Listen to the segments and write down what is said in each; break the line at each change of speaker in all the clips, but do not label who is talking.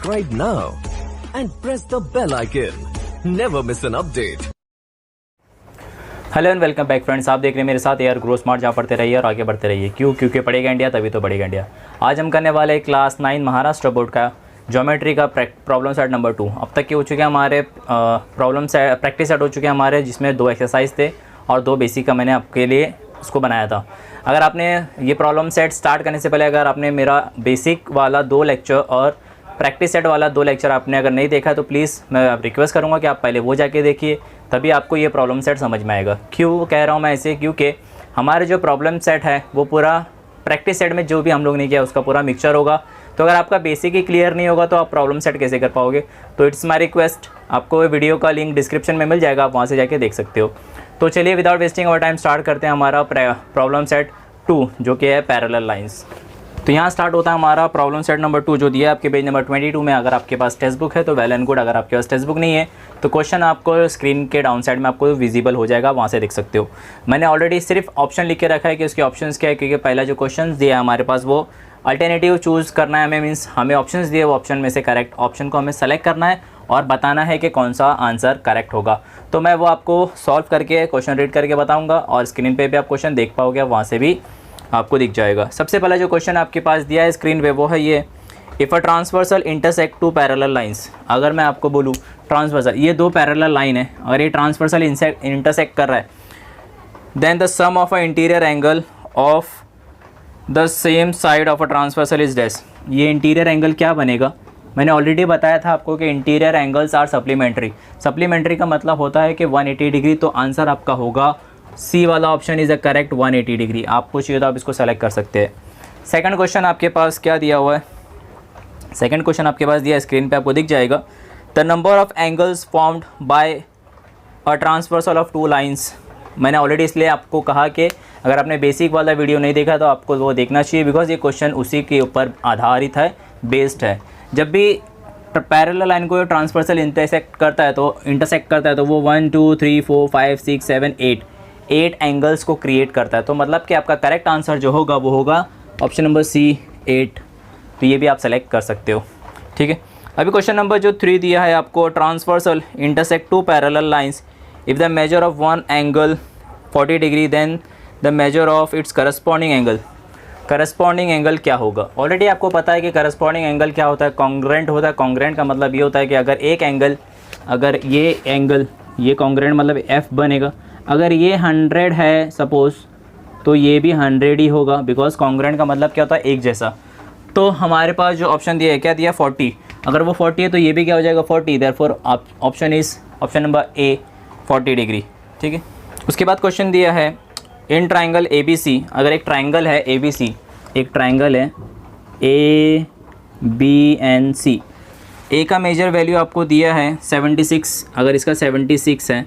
subscribe now and press the bell icon. Never miss an update.
Hello and welcome back friends, आप देख रहे हैं मेरे साथ यार ग्रो स्मार्ट। जहाँ पढ़ते रहिए और आगे बढ़ते रहिए। क्योंकि पढ़ेगा इंडिया तभी तो बढ़ेगा इंडिया। आज हम करने वाले क्लास 9 महाराष्ट्र बोर्ड का ज्योमेट्री का प्रॉब्लम सेट नंबर 2। अब तक के हो चुके हैं हमारे प्रैक्टिस सेट हो चुके हैं हमारे, जिसमें 2 एक्सरसाइज थे और 2 बेसिक का मैंने आपके लिए उसको बनाया था। अगर आपने ये प्रॉब्लम सेट स्टार्ट करने से पहले अगर आपने मेरा बेसिक वाला 2 लेक्चर और प्रैक्टिस सेट वाला 2 लेक्चर आपने अगर नहीं देखा तो प्लीज़ मैं रिक्वेस्ट करूँगा कि आप पहले वो जाके देखिए, तभी आपको ये प्रॉब्लम सेट समझ में आएगा। क्यों कह रहा हूँ मैं ऐसे, क्योंकि हमारे जो प्रॉब्लम सेट है वो पूरा प्रैक्टिस सेट में जो भी हम लोग ने किया उसका पूरा मिक्सचर होगा। तो अगर आपका बेसिक ही क्लियर नहीं होगा तो आप प्रॉब्लम सेट कैसे कर पाओगे। तो इट्स माई रिक्वेस्ट, आपको वीडियो का लिंक डिस्क्रिप्शन में मिल जाएगा, आप वहाँ से जाके देख सकते हो। तो चलिए without wasting our time start करते हैं हमारा प्रॉब्लम सेट 2 जो कि है पैरेलल लाइंस। तो यहाँ स्टार्ट होता है हमारा प्रॉब्लम सेट नंबर 2 जो दिया है आपके पेज नंबर 22 में। अगर आपके पास टेक्स्ट बुक है तो वेल एंड गुड, अगर आपके पास टेक्स्ट बुक नहीं है तो क्वेश्चन आपको स्क्रीन के डाउन साइड में आपको विजिबल हो जाएगा, वहाँ से देख सकते हो। मैंने ऑलरेडी सिर्फ ऑप्शन लिख के रखा है कि उसके ऑप्शंस क्या है, क्योंकि पहला जो क्वेश्चन दिया है हमारे पास वो अल्टरनेटिव चूज़ करना है हमें, मीन्स हमें ऑप्शंस दिए, वो ऑप्शन में से करेक्ट ऑप्शन को हमें सेलेक्ट करना है और बताना है कि कौन सा आंसर करेक्ट होगा। तो मैं वो आपको सॉल्व करके क्वेश्चन रीड करके बताऊँगा और स्क्रीन पे भी आप क्वेश्चन देख पाओगे, वहाँ से भी आपको दिख जाएगा। सबसे पहला जो क्वेश्चन आपके पास दिया है स्क्रीन पे वो है ये, if a transversal intersect 2 parallel lines. अगर मैं आपको बोलूँ ट्रांसवर्सल, ये 2 पैरेलल लाइन है, अगर ये ट्रांसवर्सल इंटरसेक्ट कर रहा है, then the sum of a interior angle of the same side of a transversal is dash. ये इंटीरियर एंगल क्या बनेगा, मैंने ऑलरेडी बताया था आपको कि interior angles are supplementary. Supplementary का मतलब होता है कि 180 डिग्री, तो आंसर आपका होगा सी वाला option is a correct 180 degree. आपको चाहिए तो आप इसको सेलेक्ट कर सकते हैं। सेकंड क्वेश्चन आपके पास क्या दिया हुआ है, सेकंड क्वेश्चन आपके पास दिया है स्क्रीन पे, आपको दिख जाएगा। The number of angles formed by a transversal of 2 lines. मैंने ऑलरेडी इसलिए आपको कहा कि अगर आपने बेसिक वाला वीडियो नहीं देखा तो आपको वो देखना चाहिए, बिकॉज ये क्वेश्चन उसी के ऊपर आधारित है, बेस्ड है। जब भी पैरेलल लाइन को ट्रांसवर्सल इंटरसेक्ट करता है तो वो 1 2 3 4 5 6 7 8 एंगल्स को क्रिएट करता है। तो मतलब कि आपका करेक्ट आंसर जो होगा वो होगा ऑप्शन नंबर सी 8। तो ये भी आप सेलेक्ट कर सकते हो, ठीक है। अभी क्वेश्चन नंबर जो 3 दिया है आपको, transversal intersect 2 parallel lines, if the measure of one angle 40 degree then the measure of its corresponding angle. Corresponding angle क्या होगा, ऑलरेडी आपको पता है कि करस्पॉन्डिंग एंगल क्या होता है, कॉन्ग्रेंट होता है। कॉन्ग्रेंट का मतलब ये होता है कि अगर एक एंगल, अगर ये एंगल, ये कॉन्ग्रेंट मतलब एफ बनेगा, अगर ये 100 है सपोज़ तो ये भी 100 ही होगा, बिकॉज कॉन्ग्रेंट का मतलब क्या होता है एक जैसा। तो हमारे पास जो ऑप्शन दिया है क्या दिया 40, अगर वो 40 है तो ये भी क्या हो जाएगा 40, therefore option is option number A 40 degree, ठीक है। उसके बाद क्वेश्चन दिया है in triangle A B C. अगर एक ट्राइंगल है ए बी सी, एक ट्राइंगल है ए बी एन सी, ए का मेजर वैल्यू आपको दिया है 76, अगर इसका 76 है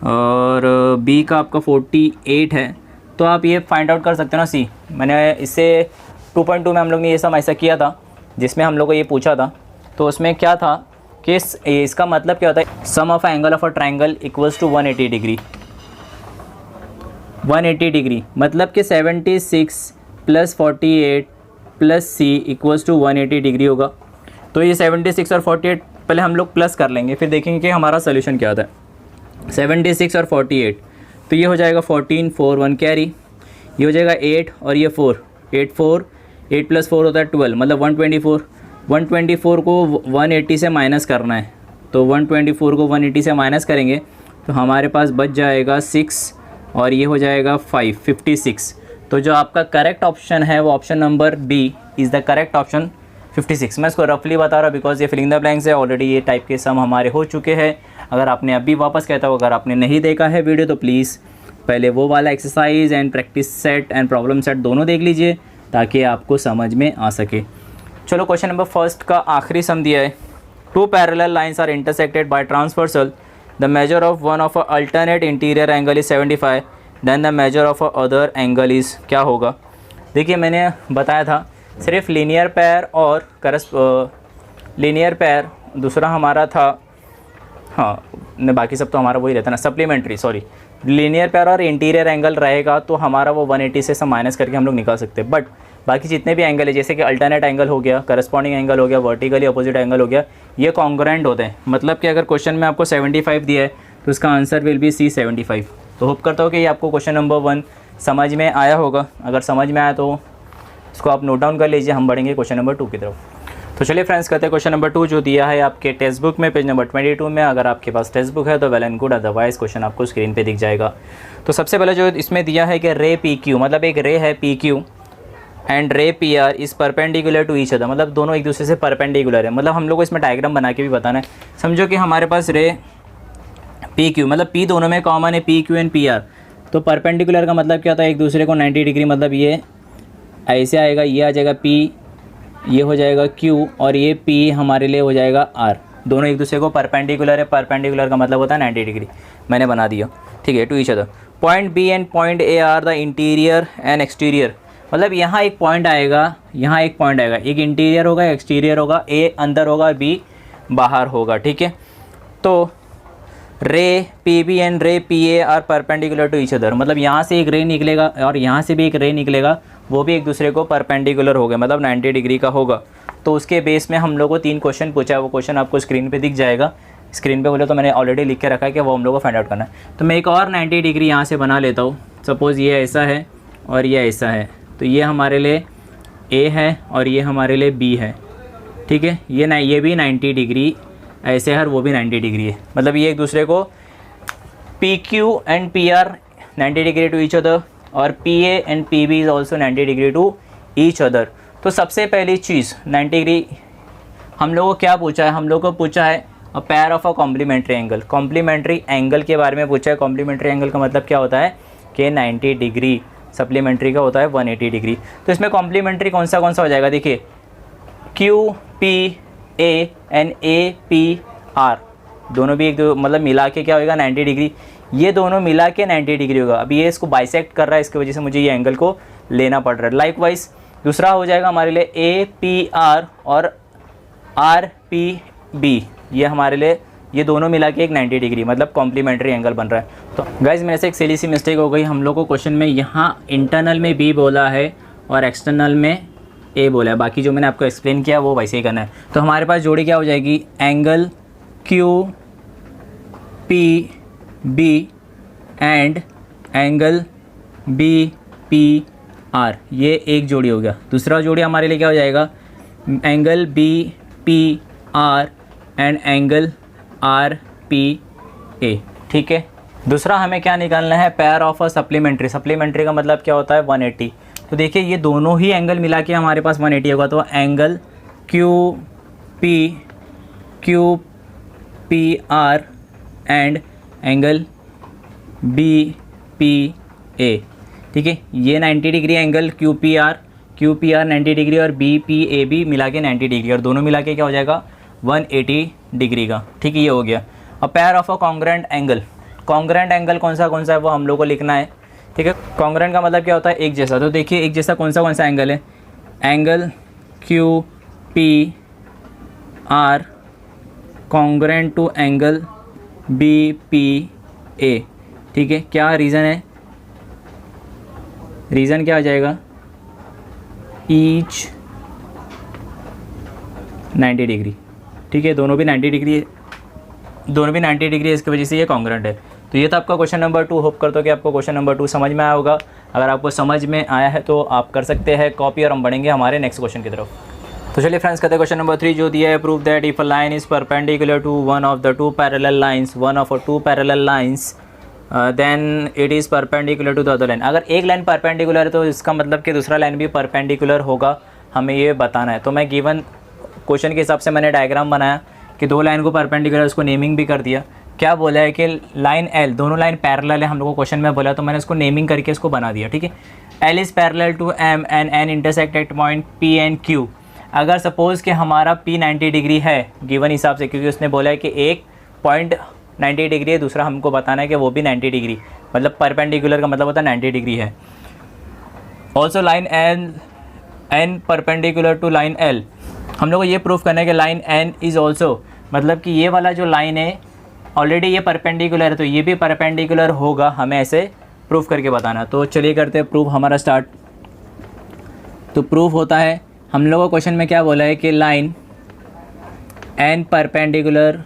और बी का आपका 48 है, तो आप ये फाइंड आउट कर सकते हो ना सी। मैंने इससे 2.2 में हम लोग ने ये सब ऐसा किया था, जिसमें हम लोग को ये पूछा था। तो उसमें क्या था कि इसका मतलब क्या होता है, sum of angle of a triangle equals to 180 degree. 180 degree मतलब कि 76 + 48 + सी इक्वल्स टू 180 डिग्री होगा। तो ये 76 और 48 पहले हम लोग प्लस कर लेंगे, फिर देखेंगे कि हमारा सोल्यूशन क्या आता है। 76 और 48 तो ये हो जाएगा 14 4 1 कैरी, ये हो जाएगा 8 और ये 4 8 4 8 + 4 होता है 12, मतलब 124। 124 को 180 से माइनस करना है, तो 124 को 180 से माइनस करेंगे तो हमारे पास बच जाएगा 6 और ये हो जाएगा 5 56। तो जो आपका करेक्ट ऑप्शन है वो option number B is the correct option 56। मैं इसको रफली बता रहा हूँ बिकॉज ये फिलिंग द ब्लैंक्स है, ऑलरेडी ये टाइप के सम हमारे हो चुके हैं। अगर आपने अभी वापस कहता हो, अगर आपने नहीं देखा है वीडियो तो प्लीज़ पहले वो वाला exercise and practice set and problem set दोनों देख लीजिए ताकि आपको समझ में आ सके। चलो क्वेश्चन नंबर फर्स्ट का आखिरी सम दिया है, 2 parallel lines are intersected by transversal, the measure of one of a alternate interior angle is 75, then the measure of a other angle is. क्या होगा, देखिए मैंने बताया था सिर्फ लीनियर पेयर और लीनियर पेयर, दूसरा हमारा था हाँ बाकी सब तो हमारा वही रहता है ना सप्लीमेंट्री, सॉरी लीनियर पेयर और इंटीरियर एंगल रहेगा तो हमारा वो 180 से सब माइनस करके हम लोग निकाल सकते हैं। बट बाकी जितने भी एंगल है जैसे कि अल्टरनेट एंगल हो गया, करस्पॉन्डिंग एंगल हो गया, वर्टिकली अपोजिट एंगल हो गया, ये कॉन्ग्रुएंट होते हैं। मतलब कि अगर क्वेश्चन में आपको 75 दिया है तो उसका आंसर विल बी C 75। तो होप करता हूँ कि ये आपको क्वेश्चन नंबर 1 समझ में आया होगा। अगर समझ में आया तो इसको आप नोट डाउन कर लीजिए, हम बढ़ेंगे क्वेश्चन नंबर 2 की तरफ। तो चलिए फ्रेंड्स करते हैं क्वेश्चन नंबर 2 जो दिया है आपके टेक्स्ट बुक में पेज नंबर 22 में। अगर आपके पास टेक्स्ट बुक है तो well and good, otherwise question आपको स्क्रीन पे दिख जाएगा। तो सबसे पहले जो इसमें दिया है कि रे PQ, मतलब एक रे है PQ and ray PR is perpendicular to each other, मतलब दोनों एक दूसरे से परपेंडिकुलर है। मतलब हम लोग को इसमें डायग्राम बना के भी बताना है। समझो कि हमारे पास रे PQ, मतलब P दोनों में कॉमन है, PQ एंड PR। तो परपेंडिकुलर का मतलब क्या होता है, एक दूसरे को 90 डिग्री, मतलब ये ऐसे आएगा, ये आ जाएगा P, ये हो जाएगा Q और ये P हमारे लिए हो जाएगा R। दोनों एक दूसरे को परपेंडिकुलर है। परपेंडिकुलर का मतलब होता है 90 डिग्री, मैंने बना दिया, ठीक है, to each other. Point B and point A are the interior and exterior, मतलब यहाँ एक पॉइंट आएगा, यहाँ एक पॉइंट आएगा, एक इंटीरियर होगा, एक्सटीरियर होगा, A अंदर होगा, B बाहर होगा, ठीक है। तो ray PB and ray PA are perpendicular to each other, मतलब यहाँ से एक रे निकलेगा और यहाँ से भी एक रे निकलेगा, वो भी एक दूसरे को परपेंडिकुलर हो गए, मतलब 90 डिग्री का होगा। तो उसके बेस में हम लोग को 3 क्वेश्चन पूछा है, वो क्वेश्चन आपको स्क्रीन पे दिख जाएगा। स्क्रीन पे बोले तो मैंने ऑलरेडी लिख के रखा है कि वो हम लोग को फाइंड आउट करना है। तो मैं एक और 90 डिग्री यहाँ से बना लेता हूँ। सपोज़ ये ऐसा है और ये ऐसा है, तो ये हमारे लिए A है और ये हमारे लिए B है, ठीक है। ये भी 90 डिग्री ऐसे है और वो भी 90 डिग्री है, मतलब ये एक दूसरे को PQ and PR 90 degree to each other और PA and PB is also 90 degree to each other. तो सबसे पहली चीज़ 90 डिग्री हम लोगों को क्या पूछा है, हम लोग को पूछा है a pair of a complementary angle. Complementary angle के बारे में पूछा है। कॉम्प्लीमेंट्री एंगल का मतलब क्या होता है कि 90 डिग्री, सप्लीमेंट्री का होता है 180 डिग्री। तो इसमें कॉम्प्लीमेंट्री कौन सा हो जाएगा, देखिए QPA एंड APR दोनों भी एक मतलब मिला के क्या होगा 90 डिग्री, ये दोनों मिला के 90 डिग्री होगा। अभी ये इसको बाइसेक्ट कर रहा है, इसकी वजह से मुझे ये एंगल को लेना पड़ रहा है। लाइकवाइज दूसरा हो जाएगा हमारे लिए APR और RPB, ये हमारे लिए ये दोनों मिला के एक 90 डिग्री, मतलब कॉम्प्लीमेंट्री एंगल बन रहा है। तो गाइज मेरे से एक सिली सी मिस्टेक हो गई, हम लोग को क्वेश्चन में यहाँ इंटरनल में B बोला है और एक्सटर्नल में A बोला है। बाकी जो मैंने आपको एक्सप्लेन किया वो वैसे ही करना है। तो हमारे पास जोड़ी क्या हो जाएगी, angle QPB and angle BPR, ये एक जोड़ी हो गया। दूसरा जोड़ी हमारे लिए क्या हो जाएगा, angle BPR and angle RPA, ठीक है। दूसरा हमें क्या निकालना है, pair of a supplementary. Supplementary का मतलब क्या होता है 180। तो देखिए ये दोनों ही एंगल मिला के हमारे पास 180 होगा। तो angle QPR and angle BPA, ठीक है। ये 90 डिग्री एंगल QPR 90 डिग्री और BPA भी मिला के 90 डिग्री, और दोनों मिला के क्या हो जाएगा 180 डिग्री का, ठीक है। ये हो गया। अब pair of a congruent angle. Congruent angle कौन सा है वो हम लोग को लिखना है, ठीक है। कॉन्ग्रुएंट का मतलब क्या होता है, एक जैसा। तो देखिए एक जैसा कौन सा एंगल है, angle QPR congruent to angle BPA, ठीक है। क्या रीज़न है, रीज़न क्या आ जाएगा, ईच 90 डिग्री, ठीक है। दोनों भी 90 डिग्री है, इसकी वजह से ये कॉन्ग्रुएंट है। तो ये था आपका क्वेश्चन नंबर 2। होप करता हूँ कि आपको क्वेश्चन नंबर 2 समझ में आया होगा। अगर आपको समझ में आया है तो आप कर सकते हैं कॉपी, और हम बढ़ेंगे हमारे नेक्स्ट क्वेश्चन की तरफ। तो चलिए फ्रेंड्स करते हैं क्वेश्चन नंबर 3 जो दिया है, prove that if a line is perpendicular to one of the two parallel lines then it is perpendicular to the other line. अगर एक लाइन परपेंडिकुलर है तो इसका मतलब कि दूसरा लाइन भी परपेंडिकुलर होगा, हमें ये बताना है। तो मैं गिवन क्वेश्चन के हिसाब से मैंने डायग्राम बनाया कि दो लाइन को परपेंडिकुलर, उसको नेमिंग भी कर दिया। क्या बोला है कि लाइन L, दोनों लाइन पैरेलल है, हम लोग को क्वेश्चन में बोला, तो मैंने इसको नेमिंग करके इसको बना दिया, ठीक है। L is parallel to M and N intersect at point P and Q। अगर सपोज़ कि हमारा P 90 डिग्री है गिवन हिसाब से, क्योंकि उसने बोला है कि एक पॉइंट 90 डिग्री है, दूसरा हमको बताना है कि वो भी 90 डिग्री, मतलब परपेंडिकुलर का मतलब होता है 90 डिग्री है। Also line N perpendicular to line L, हम लोग को ये प्रूफ करना है कि लाइन N इज़ ऑल्सो, मतलब कि ये वाला जो लाइन है ऑलरेडी ये परपेंडिकुलर है, तो ये भी परपेंडिकुलर होगा, हमें ऐसे प्रूफ करके बताना। तो चलिए करते हैं प्रूफ हमारा स्टार्ट। तो प्रूफ होता है, हम लोगों को क्वेश्चन में क्या बोला है कि line N perpendicular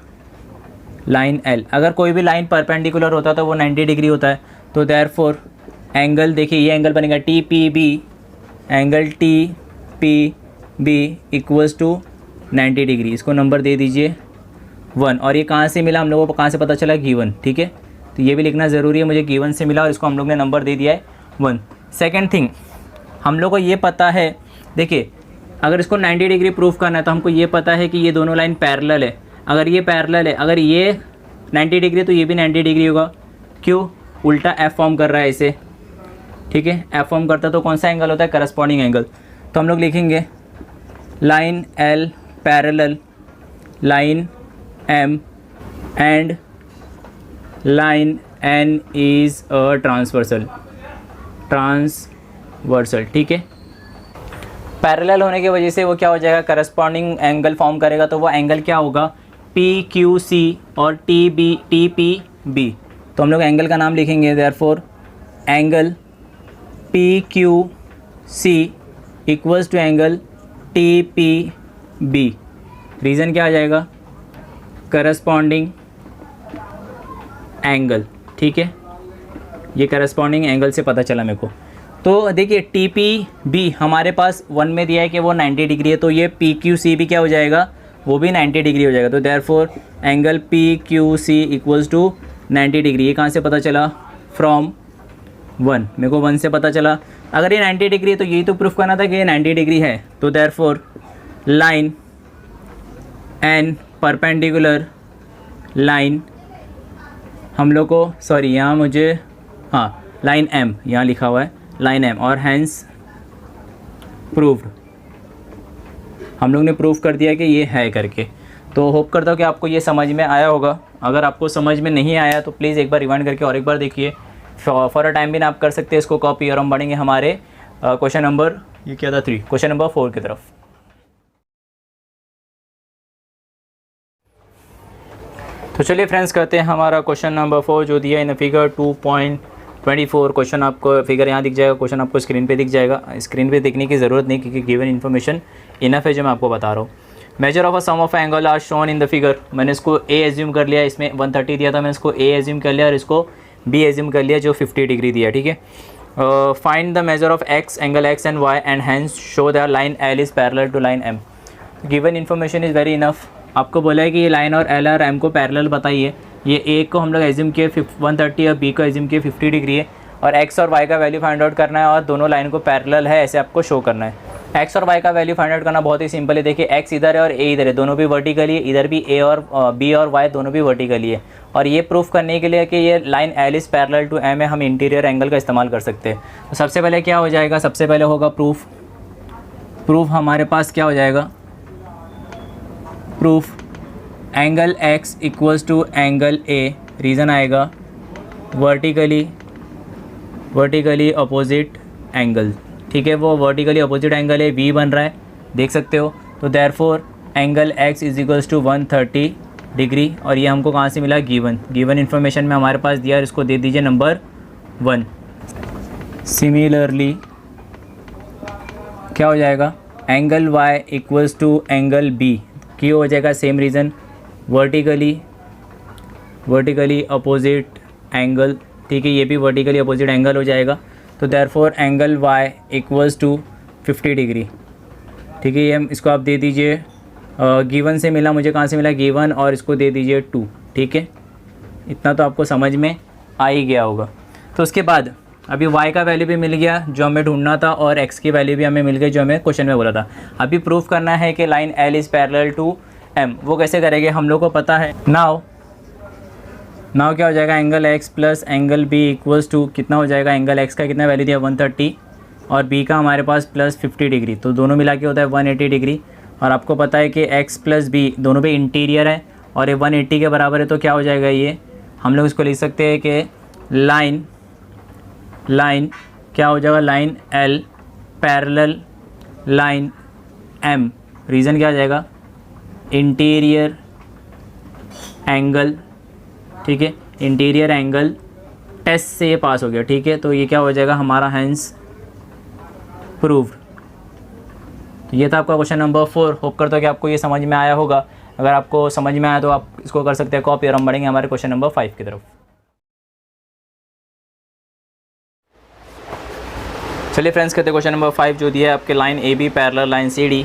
line L, अगर कोई भी लाइन परपेंडिकुलर होता है तो वो 90 डिग्री होता है। तो देयरफॉर एंगल, देखिए ये एंगल बनेगा T P B, angle T P B equals to 90 degree. इसको नंबर दे दीजिए 1। और ये कहाँ से मिला हम लोगों को, कहाँ से पता चला, गिवन। ठीक है, तो ये भी लिखना ज़रूरी है, मुझे गिवन से मिला और इसको हम लोग ने नंबर दे दिया है 1। सेकेंड थिंग, हम लोग को ये पता है, देखिए अगर इसको 90 डिग्री प्रूफ करना है तो हमको ये पता है कि ये दोनों लाइन पैरेलल है। अगर ये पैरेलल है, अगर ये 90 डिग्री तो ये भी 90 डिग्री होगा। क्यों, उल्टा एफ फॉर्म कर रहा है इसे। ठीक है, एफ फॉर्म करता है तो कौन सा एंगल होता है, करस्पॉन्डिंग एंगल। तो हम लोग लिखेंगे line L parallel line M and line N is a transversal. ठीक है, पैरेलल होने की वजह से वो क्या हो जाएगा, करस्पॉन्डिंग एंगल फॉर्म करेगा। तो वो एंगल क्या होगा, पी क्यू सी और टी पी बी। तो हम लोग एंगल का नाम लिखेंगे therefore angle P Q C equals to angle T P B. Reason क्या आ जाएगा, करस्पॉन्डिंग एंगल। ठीक है, ये करस्पॉन्डिंग एंगल से पता चला मेरे को। तो देखिए टी पी बी हमारे पास 1 में दिया है कि वो 90 डिग्री है, तो ये पी क्यू सी भी क्या हो जाएगा, वो भी 90 डिग्री हो जाएगा। तो therefore angle P Q C equals to 90 degree. ये कहाँ से पता चला, फ्रॉम 1, मेरे को 1 से पता चला। अगर ये 90 डिग्री है तो यही तो प्रूफ करना था कि ये 90 डिग्री है। तो therefore line N perpendicular line, हम लोग को सॉरी यहाँ मुझे लाइन एम यहाँ लिखा हुआ है, लाइन एम, और हैंस प्रूव्ड, हम लोग ने प्रूफ कर दिया कि ये है करके। तो होप करता हूँ कि आपको ये समझ में आया होगा। अगर आपको समझ में नहीं आया तो प्लीज़ एक बार रिवाइंड करके और एक बार देखिए। फॉर अ टाइम भी आप कर सकते हैं इसको कॉपी, और हम बढ़ेंगे हमारे क्वेश्चन नंबर, ये क्या था 3, क्वेश्चन नंबर 4 की तरफ। तो चलिए फ्रेंड्स करते हैं हमारा क्वेश्चन नंबर 4 जो दिया इन फिगर 2.24। क्वेश्चन आपको फिगर यहाँ दिख जाएगा, क्वेश्चन आपको स्क्रीन पे दिख जाएगा। स्क्रीन पे देखने की ज़रूरत नहीं क्योंकि गिवन इन्फॉर्मेशन इनफ है जो मैं आपको बता रहा हूँ। Measure of a sum of angle are shown in the figure, मैंने इसको ए एज्यूम कर लिया, इसमें 130 दिया था, मैंने इसको ए एज्यूम कर लिया और इसको बी एज्यूम कर लिया जो 50 डिग्री दिया। ठीक है, find the measure of X, angle X and Y and hence show that line L is parallel to line M. Given information is very enough. आपको बोला है कि ये लाइन और एल और एम को पैरेलल बताइए। ये ए को हम लोग एज्यूम किए 130 और बी को एज्यूम किए 50 डिग्री है, और एक्स और वाई का वैल्यू फाइंड आउट करना है और दोनों लाइन को पैरेलल है ऐसे आपको शो करना है। एक्स और वाई का वैल्यू फाइंड आउट करना बहुत ही सिंपल है। देखिए एक्स इधर है और ए इधर है, दोनों भी वर्टिकली है, इधर भी ए और बी और वाई दोनों भी वर्टिकली है। और ये प्रूफ करने के लिए कि ये line L is parallel to M है, हम इंटीरियर एंगल का इस्तेमाल कर सकते हैं। तो सबसे पहले क्या हो जाएगा, सबसे पहले होगा प्रूफ हमारे पास क्या हो जाएगा, proof angle X equals to angle A. Reason आएगा वर्टिकली अपोजिट एंगल। ठीक है, वो वर्टिकली अपोजिट एंगल है, वी बन रहा है, देख सकते हो। तो therefore angle X is equals to 130 degree, और ये हमको कहाँ से मिला, गिवन इन्फॉर्मेशन में हमारे पास दिया, इसको दे दीजिए नंबर 1। सिमिलरली क्या हो जाएगा, angle Y equals to angle B, क्यों हो जाएगा, same reason, vertically opposite angle. ठीक है, ये भी वर्टिकली अपोजिट एंगल हो जाएगा। तो therefore angle Y equals to 50 degree. ठीक है, ये इसको आप दे दीजिए, गिवन से मिला मुझे, कहाँ से मिला, गिवन, और इसको दे दीजिए 2। ठीक है, इतना तो आपको समझ में आ ही गया होगा। तो उसके बाद अभी y का वैल्यू भी मिल गया जो हमें ढूंढना था, और x की वैल्यू भी हमें मिल गई जो हमें क्वेश्चन में बोला था। अभी प्रूफ करना है कि line l is parallel to m। वो कैसे करेंगे, हम लोग को पता है। नाउ क्या हो जाएगा, angle x plus angle b equals to कितना हो जाएगा, एंगल x का कितना वैल्यू दिया 130 और b का हमारे पास प्लस 50 डिग्री, तो दोनों मिला के होता है 180 डिग्री। और आपको पता है कि x प्लस b दोनों पे इंटीरियर है और ये 180 के बराबर है, तो क्या हो जाएगा, ये हम लोग इसको लिख सकते हैं कि लाइन क्या हो जाएगा, line L parallel line M। Reason क्या आ जाएगा, इंटीरियर एंगल। ठीक है, इंटीरियर एंगल टेस्ट से ये पास हो गया। ठीक है, तो ये क्या हो जाएगा हमारा, हैंस प्रूव्ड। ये था आपका क्वेश्चन नंबर 4। होप करता हूँ कि आपको ये समझ में आया होगा। अगर आपको समझ में आया तो आप इसको कर सकते हैं कॉपी, और हम बढ़ेंगे हमारे क्वेश्चन नंबर 5 की तरफ। चलिए फ्रेंड्स, कहते हैं क्वेश्चन नंबर 5 जो दिया है आपके line A B parallel line C D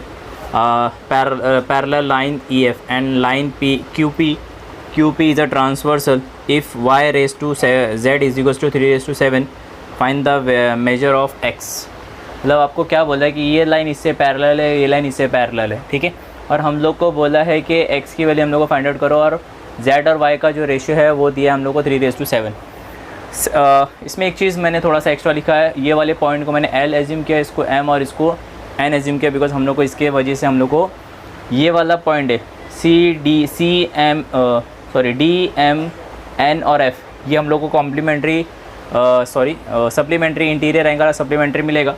parallel line E F and line P Q P is a transversal if Y ratio to Z is equals to 3⁻7 find the measure of X. मतलब आपको क्या बोला है कि ये line इससे parallel है, ये लाइन इससे पैरेलल है, ठीक है। और हम लोग को बोला है कि x की वैल्यू हम लोग को फाइंड आउट करो, और z और y का जो रेशियो है वो दिया है हम लोग को 3:7। इसमें एक चीज़ मैंने थोड़ा सा एक्स्ट्रा लिखा है, ये वाले पॉइंट को मैंने l एज्यूम किया, इसको m और इसको n एज्यूम किया, बिकॉज हम लोग को इसके वजह से हम लोग को ये वाला पॉइंट है D M N और F, ये हम लोग को कॉम्प्लीमेंट्री सप्लीमेंट्री इंटीरियर एंगल और सप्लीमेंट्री मिलेगा।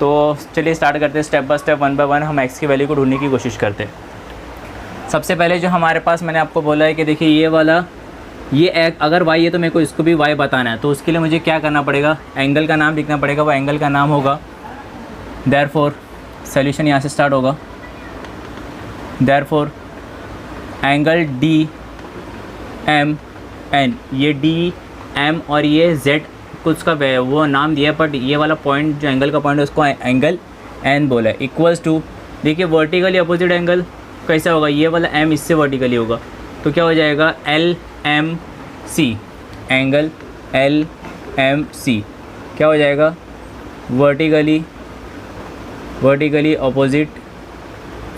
तो चलिए स्टार्ट करते हैं स्टेप बाय स्टेप, 1 बाय 1 हम x की वैल्यू को ढूंढने की कोशिश करते हैं। सबसे पहले जो हमारे पास मैंने आपको बोला है कि देखिए ये वाला ये अगर y है तो मेरे को इसको भी y बताना है, तो उसके लिए मुझे क्या करना पड़ेगा, एंगल का नाम लिखना पड़ेगा। वो एंगल का नाम होगा देयरफॉर, सॉल्यूशन यहाँ से स्टार्ट होगा, therefore angle D M N, ये डी एम और ये जेड कुछ का वो नाम दिया है, बट ये वाला पॉइंट जो एंगल का पॉइंट है उसको एंगल एन बोला है। इक्वल्स टू, देखिए वर्टिकली अपोजिट एंगल कैसा होगा, ये वाला एम इससे वर्टिकली होगा, तो क्या हो जाएगा L M C, angle L M C क्या हो जाएगा वर्टिकली अपोजिट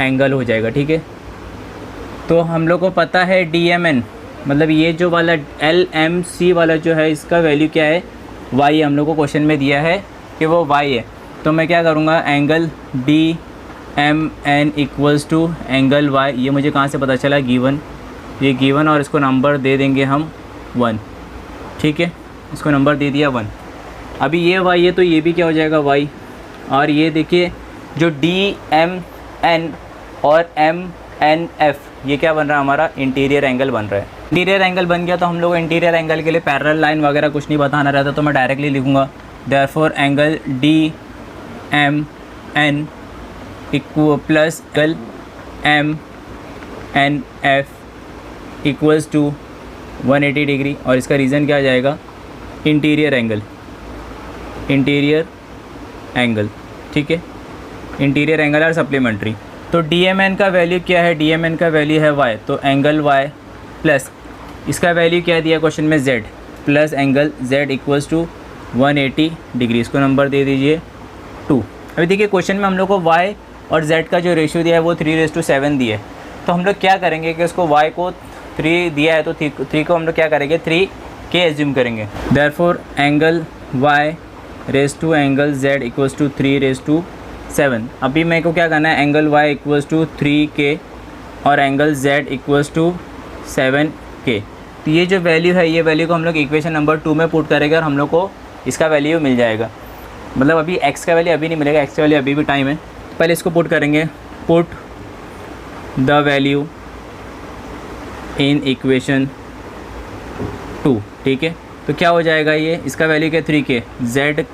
एंगल हो जाएगा, ठीक है। तो हम लोग को पता है डी एम एन, मतलब ये जो वाला एल एम सी वाला जो है इसका वैल्यू क्या है, y हम लोग को क्वेश्चन में दिया है कि वो y है। तो मैं क्या करूँगा, angle D M N equals to angle y, ये मुझे कहाँ से पता चला, गिवन, ये गिवन, और इसको नंबर दे देंगे हम 1, ठीक है, इसको नंबर दे दिया 1। अभी ये y है तो ये भी क्या हो जाएगा y, और ये देखिए जो डी एम एन और एम एन एफ ये क्या बन रहा है, हमारा इंटीरियर एंगल बन रहा है। इंटीरियर एंगल बन गया तो हम लोग इंटीरियर एंगल के लिए पैरेलल लाइन वगैरह कुछ नहीं बताना रहता, तो मैं डायरेक्टली लिखूँगा therefore angle D M N plus angle M N F equals to 180 degree, और इसका रीज़न क्या आ जाएगा, इंटीरियर एंगल, ठीक है, इंटीरियर एंगल और सप्लीमेंट्री। तो डी एम एन का वैल्यू क्या है, डी एम एन का वैल्यू है y, तो एंगल y प्लस इसका वैल्यू क्या दिया क्वेश्चन में z, plus angle z equals to 180 degree, इसको नंबर दे दीजिए 2। अभी देखिए क्वेश्चन में हम लोग को y और z का जो रेशियो दिया है वो 3:7 दिया है, तो हम लोग क्या करेंगे कि उसको y को 3 दिया है तो 3 को हम लोग क्या करेंगे 3k एज्यूम करेंगे। Therefore angle y ratio to angle z equals to 3:7। अभी मेरे को क्या करना है, angle y equals to 3k और angle z equals to 7k। तो ये जो वैल्यू है, ये वैल्यू को हम लोग इक्वेशन नंबर 2 में पुट करेंगे और हम लोग को इसका वैल्यू मिल जाएगा। मतलब अभी x का वैल्यू अभी नहीं मिलेगा, x का वैल्यू अभी भी टाइम है, पहले इसको पुट करेंगे, put the value in equation 2, ठीक है। तो क्या हो जाएगा, ये इसका वैल्यू क्या 3k, z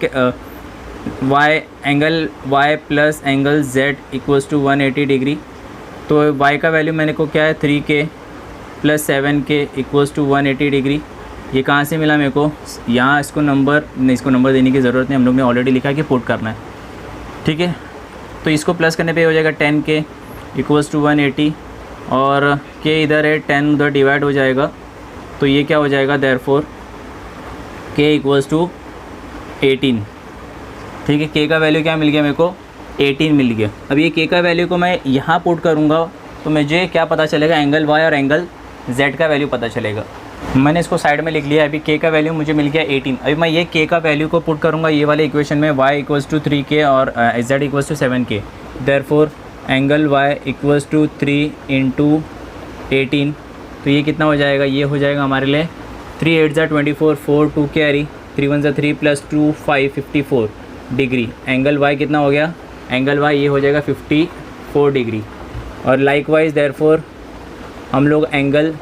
y angle y plus angle z equals to 180 degree, तो y का वैल्यू मैंने को क्या है 3k plus 7k equals to 180 degree. ये कहाँ से मिला मेरे को, यहाँ इसको नंबर देने की ज़रूरत नहीं, हम लोग ने ऑलरेडी लिखा है कि पुट करना है, ठीक है। तो इसको प्लस करने पे हो जाएगा 10k इक्वल्स टू 180, और k इधर है 10 उधर डिवाइड हो जाएगा, तो ये क्या हो जाएगा देयरफॉर k इक्वल्स टू 18, ठीक है। k का वैल्यू क्या मिल गया मेरे को 18 मिल गया। अब ये k का वैल्यू को मैं यहाँ पुट करूँगा तो मुझे क्या पता चलेगा, एंगल y और एंगल z का वैल्यू पता चलेगा। मैंने इसको साइड में लिख लिया। अभी k का वैल्यू मुझे मिल गया 18। अभी मैं ये k का वैल्यू को पुट करूँगा ये वाले इक्वेशन में, y इक्वल्स टू 3k और z equals to 7k। Therefore angle y equals to 3 into 18, तो ये कितना हो जाएगा, ये हो जाएगा हमारे लिए 3 8 ज़ा 24, 4 2 कैरी, 3 1 ज़ा 3 प्लस 2 5 54 डिग्री। एंगल y कितना हो गया, एंगल y ये हो जाएगा 54 डिग्री। और लाइकवाइज देयरफॉर हम लोग एंगल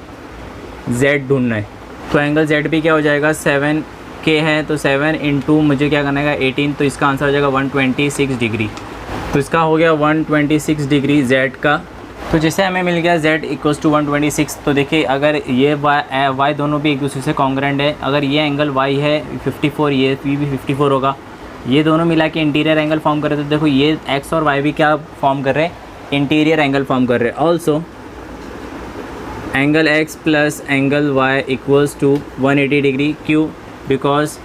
z ढूंढना है, तो एंगल z भी क्या हो जाएगा 7k है, तो 7 इंटू मुझे क्या करना है 18, तो इसका आंसर हो जाएगा 126 डिग्री। तो इसका हो गया 126 डिग्री Z का। तो जैसे हमें मिल गया Z इक्वल्स टू 126, तो देखिए अगर ये y दोनों भी एक दूसरे से कॉन्ग्रेंट है, अगर ये एंगल y है 54, ये भी 54 होगा, ये दोनों मिला के इंटीरियर एंगल फॉर्म कर रहे हैं। तो देखो ये x और y भी क्या फॉर्म कर रहे हैं, इंटीरियर एंगल फॉर्म कर रहे हैं। Also angle x plus angle y equals to 180 degree. क्यों? Because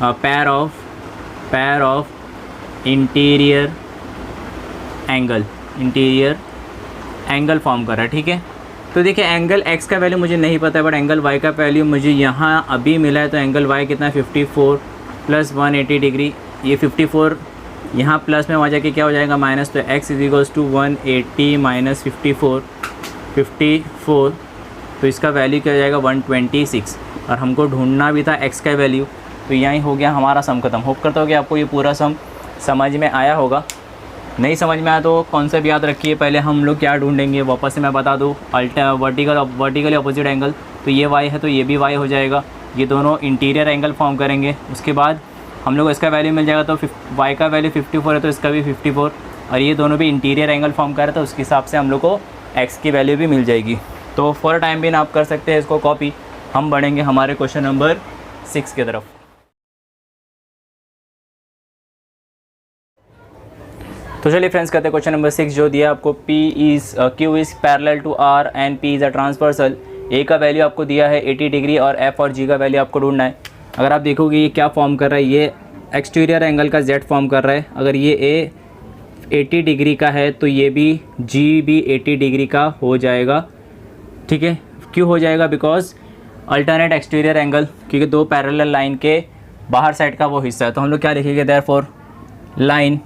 pair of interior angle form कर रहा है, ठीक है। तो देखिए एंगल x का वैल्यू मुझे नहीं पता है, बट एंगल y का वैल्यू मुझे यहाँ अभी मिला है। तो एंगल y कितना है 54 प्लस 180 डिग्री। ये 54 यहाँ प्लस में वहाँ जाके क्या हो जाएगा माइनस, तो x is equals to 180 minus 54, तो इसका वैल्यू क्या हो जाएगा 126। और हमको ढूंढना भी था x का वैल्यू, तो यहीं हो गया हमारा सम खत्म। होप करता हूँ कि आपको ये पूरा सम समझ में आया होगा। नहीं समझ में आया तो कॉन्सेप्ट याद रखिए। पहले हम लोग क्या ढूंढेंगे वापस से मैं बता दूँ, वर्टिकली अपोजिट एंगल। तो ये y है तो ये भी y हो जाएगा, ये दोनों इंटीरियर एंगल फॉर्म करेंगे। उसके बाद हम लोग इसका वैल्यू मिल जाएगा, तो y का वैल्यू 54 है तो इसका भी 54, और ये दोनों भी इंटीरियर एंगल फॉर्म कर रहे हैं, तो उसके हिसाब से हम लोग को x की वैल्यू भी मिल जाएगी। तो फॉर टाइम भी आप कर सकते हैं इसको कॉपी। हम बढ़ेंगे हमारे क्वेश्चन नंबर 6 की तरफ। तो चलिए फ्रेंड्स करते हैं क्वेश्चन नंबर 6, जो दिया आपको Q is parallel to R and P is a transversal. A का वैल्यू आपको दिया है 80 डिग्री और F और G का वैल्यू आपको ढूंढना है। अगर आप देखोगे ये क्या फॉर्म कर रहा है, ये एक्सटीरियर एंगल का Z फॉर्म कर रहा है। अगर ये A 80 डिग्री का है तो ये भी G भी 80 डिग्री का हो जाएगा, ठीक है। क्यों हो जाएगा? बिकॉज अल्टरनेट एक्सटीरियर एंगल, क्योंकि दो पैरेलल लाइन के बाहर साइड का वो हिस्सा है। तो हम लोग क्या लिखेंगे, देयरफॉर लाइन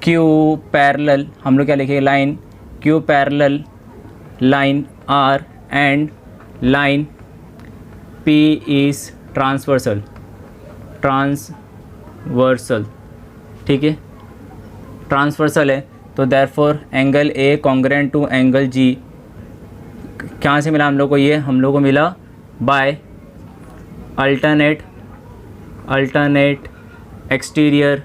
Q पैरेलल, हम लोग क्या लिखेंगे, line Q parallel line R and line P is transversal, ठीक है, ट्रांसवर्सल है। तो therefore angle A congruent to angle G कहाँ से मिला हम लोग को, ये हम लोग को मिला बाय अल्टरनेट एक्सटीरियर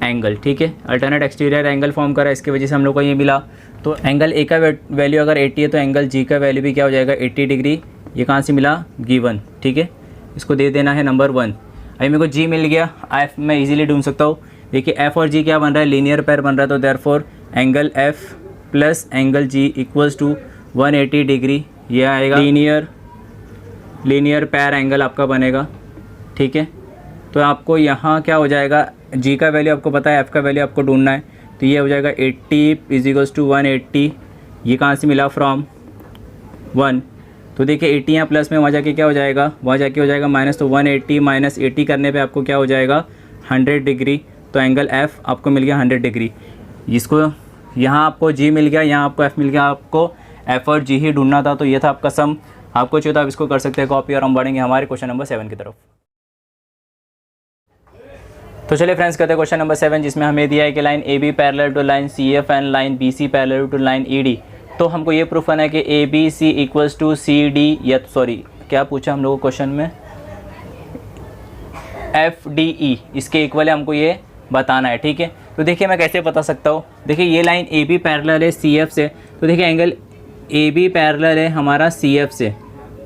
एंगल, ठीक है। अल्टरनेट एक्सटीरियर एंगल फॉर्म करा, इसकी वजह से हम लोग को ये मिला। तो एंगल A का वैल्यू अगर 80 है तो एंगल G का वैल्यू भी क्या हो जाएगा 80 डिग्री। ये कहाँ से मिला, गिवन, ठीक है। इसको दे देना है नंबर 1। अभी मेरे को G मिल गया, F मैं इजीली ढूंढ सकता हूँ। देखिए F और G क्या बन रहा है, लीनियर पेयर बन रहा है। तो therefore angle F plus angle G equals to 180 degree. ये आएगा लीनियर पेयर एंगल आपका बनेगा, ठीक है। तो आपको यहाँ क्या हो जाएगा, G का वैल्यू आपको पता है, F का वैल्यू आपको ढूंढना है। तो ये हो जाएगा 80 इज इक्वल्स टू 180। ये कहाँ से मिला, फ्रॉम 1। तो देखिए 80 यहाँ प्लस में वहाँ जाके क्या हो जाएगा, वहाँ जाके हो जाएगा माइनस। तो 180 माइनस 80 करने पे आपको क्या हो जाएगा 100 डिग्री। तो एंगल F आपको मिल गया 100 डिग्री। इसको यहाँ आपको G मिल गया, यहाँ आपको F मिल गया, आपको F और G ही ढूंढना था। तो ये था आपका सम, आपको चाहिए तो आप इसको कर सकते हैं कॉपी। और हम बढ़ेंगे हमारे क्वेश्चन नंबर 7 की तरफ। तो चलिए फ्रेंड्स करते हैं क्वेश्चन नंबर 7, जिसमें हमें दिया है कि line AB parallel to line CF and line BC parallel to line ED। तो हमको ये प्रूफ करना है कि ABC इक्वल्स टू CD, या सॉरी क्या पूछा हम लोगों को क्वेश्चन में, FDE, इसके इक्वल है, हमको ये बताना है, ठीक है। तो देखिए मैं कैसे बता सकता हूँ, देखिए ये लाइन AB पैरेलल है CF से। तो देखिए एंगल AB पैरेलल है हमारा CF से,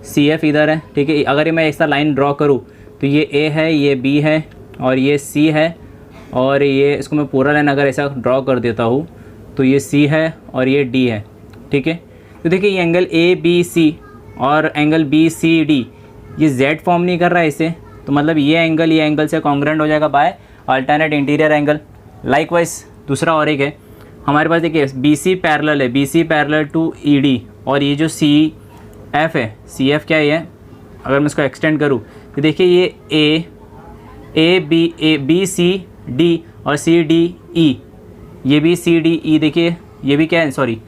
CF इधर है, ठीक है। अगर मैं ऐसा लाइन ड्रॉ करूँ तो ये A है, ये B है और ये C है, और ये इसको मैं पूरा लाइन अगर ऐसा ड्रॉ कर देता हूँ तो ये C है और ये D है, ठीक है। तो देखिए ये एंगल ABC और एंगल BCD ये Z फॉर्म नहीं कर रहा है इसे, तो मतलब ये एंगल से कॉन्ग्रेंट हो जाएगा by alternate interior angle. Likewise दूसरा और एक है हमारे पास, देखिए BC पैरेलल है, BC पैरेलल टू ED, और ये जो CF है, CF क्या है ये, अगर मैं इसको एक्सटेंड करूँ तो देखिए ये BCD और CDE, ये भी CDE, देखिए ये भी क्या है, सॉरी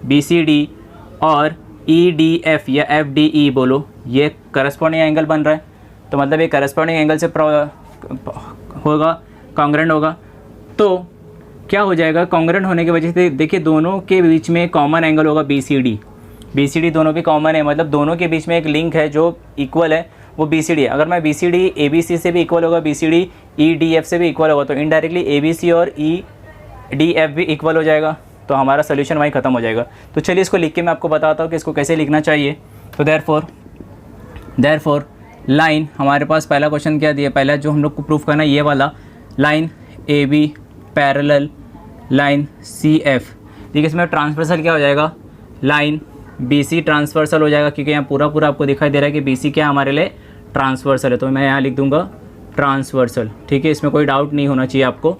BCD और EDF या FDE बोलो, ये करस्पॉन्डिंग एंगल बन रहा है। तो मतलब ये करस्पॉन्डिंग एंगल से होगा, कॉन्ग्रेंट होगा। तो क्या हो जाएगा, कॉन्ग्रेंट होने की वजह से देखिए दोनों के बीच में कॉमन एंगल होगा BCD दोनों भी कॉमन है, मतलब दोनों के बीच में एक लिंक है जो इक्वल है, वो BCD है। अगर मैं BCD ABC से भी इक्वल होगा, BCD EDF से भी इक्वल होगा, तो इनडायरेक्टली ABC और EDF भी इक्वल हो जाएगा, तो हमारा सोल्यूशन वहीं ख़त्म हो जाएगा। तो चलिए इसको लिख के मैं आपको बताता हूँ कि इसको कैसे लिखना चाहिए। तो देयरफॉर लाइन, हमारे पास पहला क्वेश्चन क्या दिया, पहला जो हम लोग को प्रूफ करना है ये वाला, line AB parallel line CF। देखिए इसमें ट्रांसवर्सल क्या हो जाएगा, लाइन BC ट्रांसवर्सल हो जाएगा, क्योंकि यहाँ पूरा आपको दिखाई दे रहा है कि BC क्या हमारे लिए ट्रांसवर्सल है, तो मैं यहाँ लिख दूंगा ट्रांसवर्सल। ठीक है, इसमें कोई डाउट नहीं होना चाहिए आपको।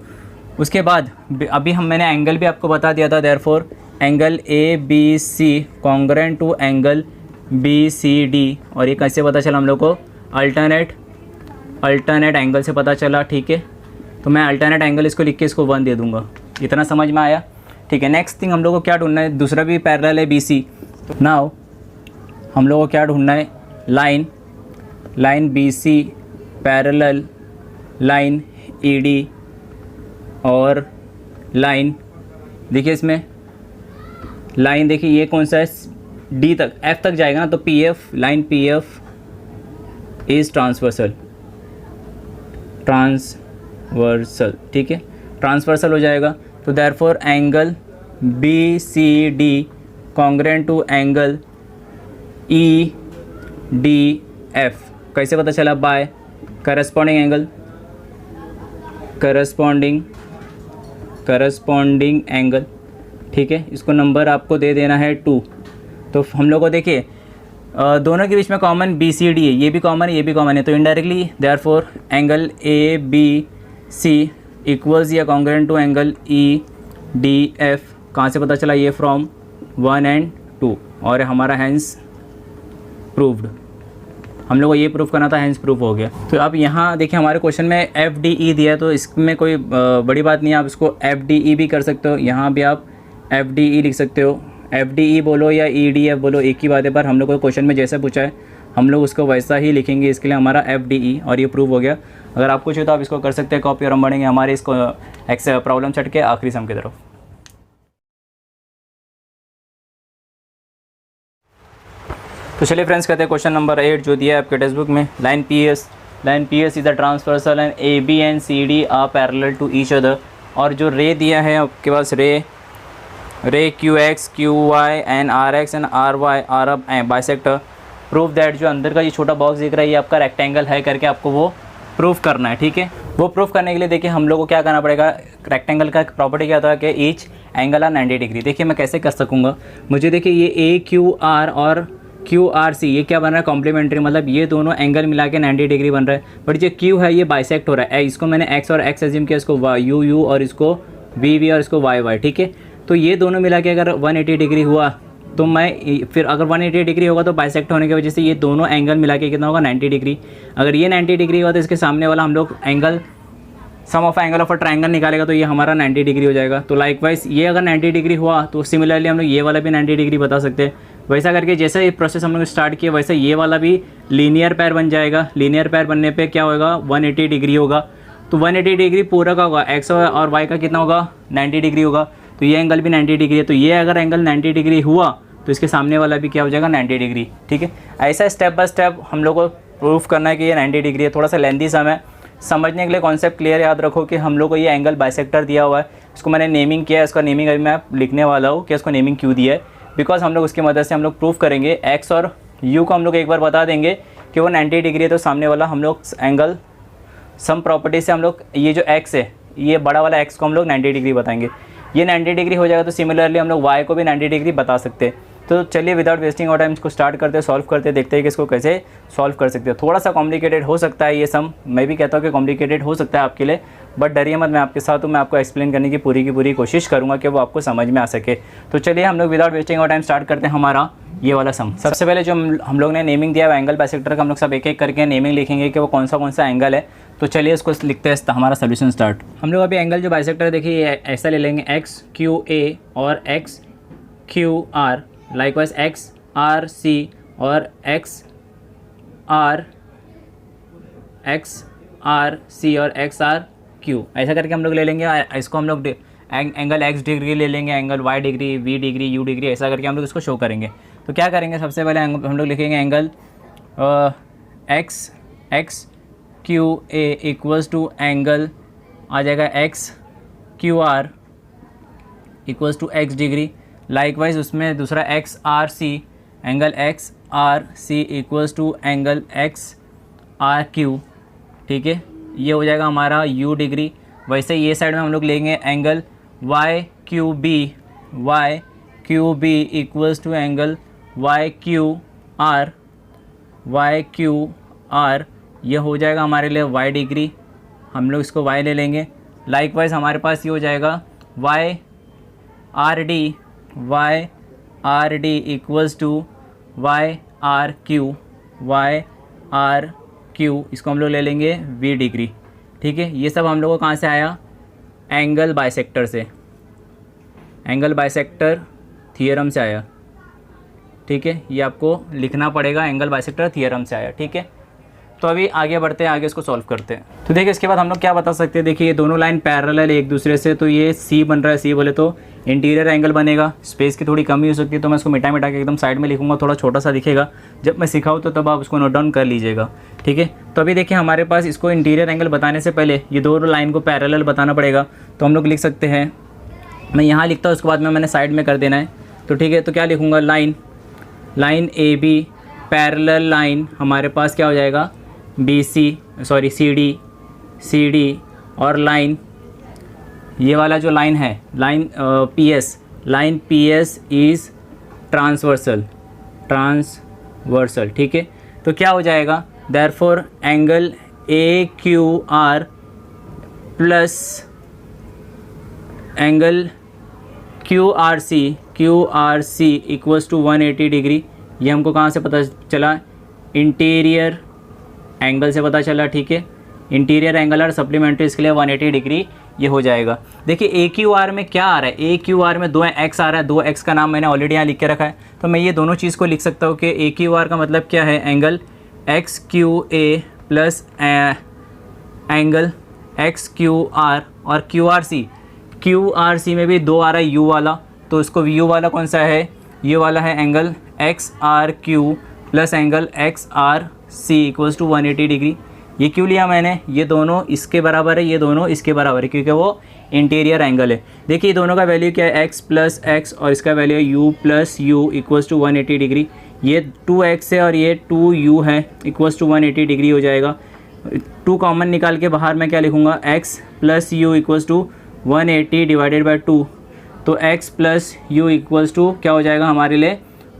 उसके बाद अभी मैंने एंगल भी आपको बता दिया था, therefore angle ABC congruent to angle BCD, और ये कैसे पता चला हम लोग को, अल्टरनेट एंगल से पता चला। ठीक है, तो मैं अल्टरनेट एंगल इसको लिख के इसको 1 दे दूंगा। इतना समझ में आया? ठीक है, नेक्स्ट थिंग हम लोग को क्या ढूंढना है, दूसरा भी पैरेलल है BC, तो नाउ हम लोग को क्या ढूंढना है, line BC parallel line ED और लाइन, देखिए इसमें लाइन, देखिए ये कौन सा है, D तक, F तक जाएगा ना, तो PF, line PF is transversal. ठीक है, ट्रांसवर्सल हो जाएगा। तो therefore angle BCD congruent to angle EDF, कैसे पता चला, बाय करस्पॉन्डिंग एंगल। ठीक है, इसको नंबर आपको दे देना है 2। तो हम लोग को देखिए दोनों के बीच में कॉमन BCD है, ये भी कॉमन है, ये भी कॉमन है, तो indirectly therefore angle ABC equals या कॉन्ग्रेंट टू एंगल EDF, कहाँ से पता चला, ये फ्रॉम 1 and 2, और हमारा हैंस प्रूव्ड। हम लोग को ये प्रूफ करना था, हैंस प्रूफ हो गया। तो अब यहाँ देखिए हमारे क्वेश्चन में FDE दिया है, तो इसमें कोई बड़ी बात नहीं है, आप इसको FDE भी कर सकते हो, यहाँ भी आप FDE लिख सकते हो, FDE बोलो या EDF बोलो, एक ही बात है, पर हम लोग को क्वेश्चन में जैसा पूछा है हम लोग उसको वैसा ही लिखेंगे, इसके लिए हमारा FDE, और ये प्रूव हो गया। अगर आपको चाहिए तो आप इसको कर सकते हैं कॉपी, और हम बढ़ेंगे हमारे इसको प्रॉब्लम सेट के आखिरी सम की तरफ। तो चलिए फ्रेंड्स, कहते हैं क्वेश्चन नंबर 8 जो दिया है आपके टेक्स्ट बुक में, line PS is the transversal and AB and CD are parallel to each other, और जो रे दिया है आपके पास, ray QX QY and RX and RY are a bisector, proof that, जो अंदर का ये छोटा बॉक्स दिख रहा है ये आपका रेक्टेंगल है करके आपको वो प्रूफ करना है। ठीक है, वो प्रूफ करने के लिए देखिए हम लोग को क्या करना पड़ेगा, रेक्टेंगल का प्रॉपर्टी क्या होता है कि ईच एंगल आर 90 डिग्री। देखिए मैं कैसे कर सकूँगा, मुझे देखिए ये AQR और QRC ये क्या बन रहा है, कॉम्प्लीमेंट्री, मतलब ये दोनों एंगल मिला के 90 डिग्री बन रहा है, बट जो Q है ये बाइसेक्ट हो रहा है, इसको मैंने X और X एज्यूम किया, इसको U और इसको V और इसको Y। ठीक है, तो ये दोनों मिला के अगर 180 डिग्री हुआ, तो मैं फिर अगर 180 डिग्री होगा तो बाइसेक्ट होने की वजह से ये दोनों एंगल मिला के कितना होगा, 90 डिग्री। अगर ये 90 डिग्री हुआ तो इसके सामने वाला हम लोग angle, sum of angle of a triangle निकालेगा, तो ये हमारा 90 डिग्री हो जाएगा। तो लाइकवाइज ये अगर 90 डिग्री हुआ तो सिमिलरली हम लोग ये वाला भी 90 डिग्री बता सकते हैं। वैसा करके जैसे ये प्रोसेस हम लोग स्टार्ट किया, वैसे ये वाला भी लीनियर पैर बन जाएगा। लीनियर पैर बनने पे क्या होगा, 180 डिग्री होगा, तो 180 डिग्री पूरा का होगा, एक्स और वाई का कितना होगा, 90 डिग्री होगा, तो ये एंगल भी 90 डिग्री है। तो ये अगर एंगल 90 डिग्री हुआ तो इसके सामने वाला भी क्या हो जाएगा, 90 डिग्री। ठीक है, ऐसा स्टेप बाय स्टेप हम लोग को प्रूफ करना है कि ये 90 डिग्री है। थोड़ा सा लेंथी सम है, समझने के लिए कॉन्सेप्ट क्लियर याद रखो कि हम लोग को ये एंगल बाइसेक्टर दिया हुआ है, इसको मैंने नेमिंग किया है, इसका नेमिंग अभी मैं लिखने वाला हूँ कि इसको नेमिंग क्यों दिया है, बिकॉज हम लोग उसकी मदद से हम लोग प्रूफ करेंगे। एक्स और यू को हम लोग एक बार बता देंगे कि वो 90 डिग्री है, तो सामने वाला हम लोग एंगल सम प्रॉपर्टी से हम लोग ये जो एक्स है, ये बड़ा वाला एक्स को हम लोग 90 डिग्री बताएंगे। ये 90 डिग्री हो जाएगा तो सिमिलरली हम लोग वाई को भी 90 डिग्री बता सकते हैं। तो चलिए विदाउट वेस्टिंग ऑफ टाइम इसको स्टार्ट करते हैं, सॉल्व करते हैं, देखते हैं कि इसको कैसे सॉल्व कर सकते हैं। थोड़ा सा कॉम्प्लिकेटेड हो सकता है ये सम, मैं भी कहता हूँ कि कॉम्प्लिकेटेड हो सकता है आपके लिए, बट डरिए मत, मैं आपके साथ हूँ, मैं आपको एक्सप्लेन करने की पूरी कोशिश करूँगा कि वो आपको समझ में आ सके। तो चलिए हम लोग without wasting of time start करते हैं हमारा ये वाला सम। सबसे पहले जो हम लोग ने नेमिंग दिया है एंगल बाइसेक्टर का, हम लोग सब एक एक करके नेमिंग लिखेंगे कि वो कौन सा एंगल है। तो चलिए इसको लिखते हैं, हमारा सोल्यूशन स्टार्ट। हम लोग अभी एंगल जो बाइसेक्टर है देखिए ऐसा ले लेंगे, एक्स क्यू ए और X Q R, likewise X R C और एक्स आर सी और एक्स आर क्यू, ऐसा करके हम लोग ले लेंगे। इसको हम लोग एंगल एक्स डिग्री ले लेंगे, angle Y degree, V degree, U degree, ऐसा करके हम लोग इसको शो करेंगे। तो क्या करेंगे, सबसे पहले हम लोग लिखेंगे angle X Q A equals to angle आ जाएगा X Q R equals to x degree. Likewise उसमें दूसरा X R C, angle X R C equals to angle X R Q, ठीक है, ये हो जाएगा हमारा u डिग्री। वैसे ये साइड में हम लोग लेंगे angle Y Q B equals to angle Y Q R, ये हो जाएगा हमारे लिए y डिग्री, हम लोग इसको y ले लेंगे। लाइकवाइज हमारे पास ये हो जाएगा Y R D equals to Y R Q, इसको हम लोग ले लेंगे v डिग्री, ठीक है। ये सब हम लोग को कहाँ से आया, एंगल बाइसेक्टर से, एंगल बाइसेक्टर थियरम से आया, ठीक है। ये आपको लिखना पड़ेगा, एंगल बाइसेक्टर थियरम से आया, ठीक है। तो अभी आगे बढ़ते हैं, आगे इसको सॉल्व करते हैं। तो देखिए इसके बाद हम लोग क्या बता सकते हैं, देखिए ये दोनों लाइन पैरेलल है एक दूसरे से, तो ये सी बन रहा है, सी बोले तो इंटीरियर एंगल बनेगा। स्पेस की थोड़ी कमी हो सकती है तो मैं इसको मिटा के एकदम साइड में लिखूंगा, थोड़ा छोटा सा दिखेगा। जब मैं सिखाऊँ तो तब आप उसको नोट डाउन कर लीजिएगा, ठीक है। तो अभी देखिए हमारे पास इसको इंटीरियर एंगल बताने से पहले ये दोनों लाइन को पैरेलल बताना पड़ेगा। तो हम लोग लिख सकते हैं, मैं यहाँ लिखता हूँ, उसके बाद में मैंने साइड में कर देना है, तो ठीक है। तो क्या लिखूँगा, line A B parallel line हमारे पास क्या हो जाएगा, सी डी और लाइन, ये वाला जो लाइन है line P S is transversal, ठीक है। तो क्या हो जाएगा, therefore angle A Q R plus angle Q R C equals to 180 degree. ये हमको कहाँ से पता चला, इंटीरियर एंगल से पता चला, ठीक है। इंटीरियर एंगल और सप्लीमेंट्री इसके लिए 180 डिग्री ये हो जाएगा। देखिए ए क्यू आर में क्या आ रहा है, ए क्यू आर में 2x आ रहा है, 2x का नाम मैंने ऑलरेडी यहाँ लिख के रखा है। तो मैं ये दोनों चीज़ को लिख सकता हूँ कि ए क्यू आर का मतलब क्या है, angle X Q A plus angle X Q are, और क्यू आर सी में भी 2 आ रहा है यू वाला, तो इसको यू वाला कौन सा है, ये वाला है angle X R Q plus angle X R C equals to 180 degree. ये क्यों लिया मैंने, ये दोनों इसके बराबर है, ये दोनों इसके बराबर है, क्योंकि वो इंटीरियर एंगल है। देखिए दोनों का वैल्यू क्या है, x प्लस एक्स और इसका वैल्यू है u plus U equals to 180 degree. ये 2x है और ये 2u है, इक्वल्स टू 180 डिग्री हो जाएगा। 2 कॉमन निकाल के बाहर मैं क्या लिखूँगा, x plus U equals to 180 divided by 2, तो x plus U equals to क्या हो जाएगा हमारे लिए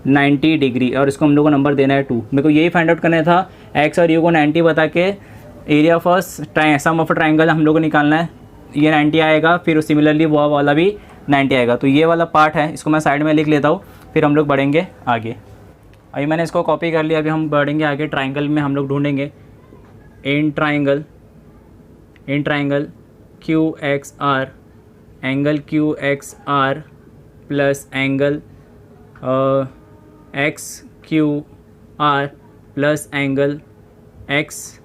90 डिग्री, और इसको हम लोग को नंबर देना है 2। मेरे को यही फाइंड आउट करना था, x और u को 90 बता के area of sum of triangle हम लोग को निकालना है। ये 90 आएगा, फिर सिमिलरली वो वाला भी 90 आएगा। तो ये वाला पार्ट है, इसको मैं साइड में लिख लेता हूँ, फिर हम लोग बढ़ेंगे आगे। अभी मैंने इसको कॉपी कर लिया, अभी हम बढ़ेंगे आगे। ट्राइंगल में हम लोग ढूंढेंगे in triangle Q X R, angle Q X R plus angle X Q R plus angle X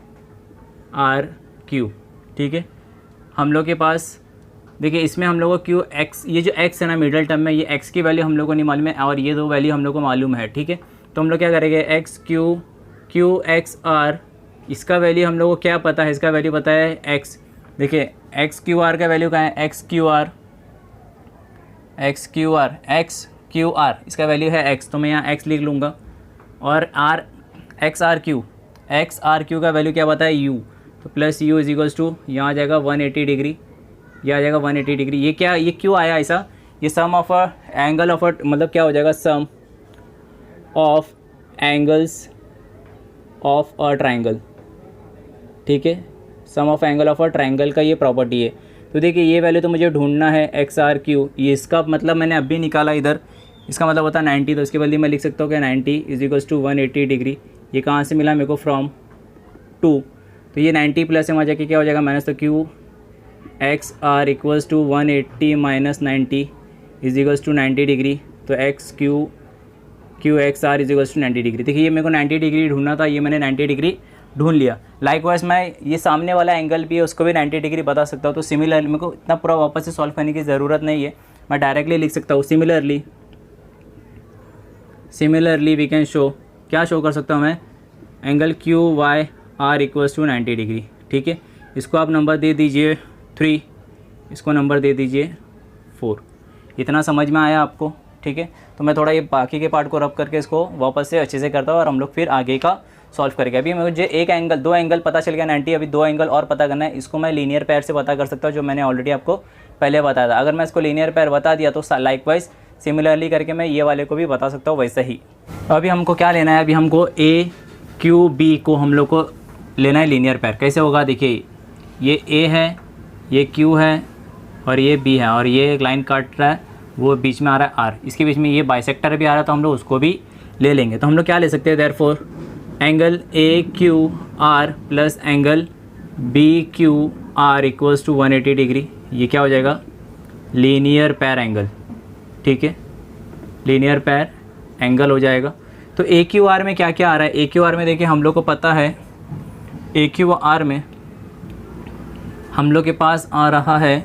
R Q, ठीक है। हम लोग के पास देखिए इसमें हम लोग को क्यू एक्स, ये जो एक्स है ना मिडल टर्म में, ये एक्स की वैल्यू हम लोग को नहीं मालूम है और ये 2 वैल्यू हम लोग को मालूम है, ठीक है। तो हम लोग क्या करेंगे, एक्स क्यू एक्स आर, इसका वैल्यू हम लोग को क्या पता है, इसका वैल्यू पता है एक्स। देखिए एक्स क्यू आर का वैल्यू कहाँ है, एक्स क्यू आर इसका वैल्यू है एक्स, तो मैं यहाँ एक्स लिख लूँगा। और एक्स आर क्यू का वैल्यू क्या पता है, यू, तो plus U is equals to यहाँ आ जाएगा 180 डिग्री, ये आ जाएगा 180 डिग्री। ये क्यों आया ऐसा, ये सम ऑफ एंगल ऑफ मतलब क्या हो जाएगा, sum of angles of a triangle, ठीक है। Sum of angle of a triangle का ये प्रॉपर्टी है। तो देखिए ये वैल्यू तो मुझे ढूंढना है एक्स आर क्यू, ये इसका मतलब मैंने अभी निकाला इधर, इसका मतलब होता है 90, तो इसके बदले मैं लिख सकता हूँ कि 90 इज इक्वल्स टू 180 डिग्री। ये कहाँ से मिला मेरे को, फ्रॉम 2, तो ये 90 प्लस में आ जाके क्या हो जाएगा माइनस, तो Q X R equals to 180 minus 90 is equals to 90 degree. तो X Q X R is equals to 90 degree. देखिए ये मेरे को 90 डिग्री ढूंढना था, ये मैंने 90 डिग्री ढूंढ लिया। लाइकवाइज मैं ये सामने वाला एंगल भी है उसको भी 90 डिग्री बता सकता हूँ। तो सिमिलर मेरे को इतना पूरा वापस से सॉल्व करने की ज़रूरत नहीं है, मैं डायरेक्टली लिख सकता हूँ। सिमिलरली वी कैन शो, क्या शो कर सकता हूँ मैं, angle Q Y R equals to 90 degree, ठीक है। इसको आप नंबर दे दीजिए 3, इसको नंबर दे दीजिए 4। इतना समझ में आया आपको, ठीक है। तो मैं थोड़ा ये बाकी के पार्ट को रब करके इसको वापस से अच्छे से करता हूँ और हम लोग फिर आगे का सॉल्व करेंगे। अभी मुझे एक एंगल, 2 एंगल पता चल गया 90, अभी 2 एंगल और पता करना है। इसको मैं लीनियर पेयर से पता कर सकता हूँ, जो मैंने ऑलरेडी आपको पहले बताया था। अगर मैं इसको लीनियर पेयर बता दिया तो लाइकवाइज सिमिलरली करके मैं ये वाले को भी बता सकता हूँ वैसे ही। अभी हमको क्या लेना है, अभी हमको ए क्यू बी को हम लोग को लेना है लीनियर पेयर। कैसे होगा देखिए, ये ए है, ये क्यू है और ये बी है, और ये एक लाइन काट रहा है, वो बीच में आ रहा है आर, इसके बीच में ये बाइसेक्टर भी आ रहा है, तो हम लोग उसको भी ले लेंगे। तो हम लोग क्या ले सकते हैं, therefore angle A Q R plus angle B Q R equals to 180 degree. ये क्या हो जाएगा, लीनियर पेयर एंगल, ठीक है, लीनियर पेयर एंगल हो जाएगा। तो ए क्यू आर में क्या क्या आ रहा है, ए क्यू आर में देखिए हम लोग को पता है, ए क्यू आर में हम लोग के पास आ रहा है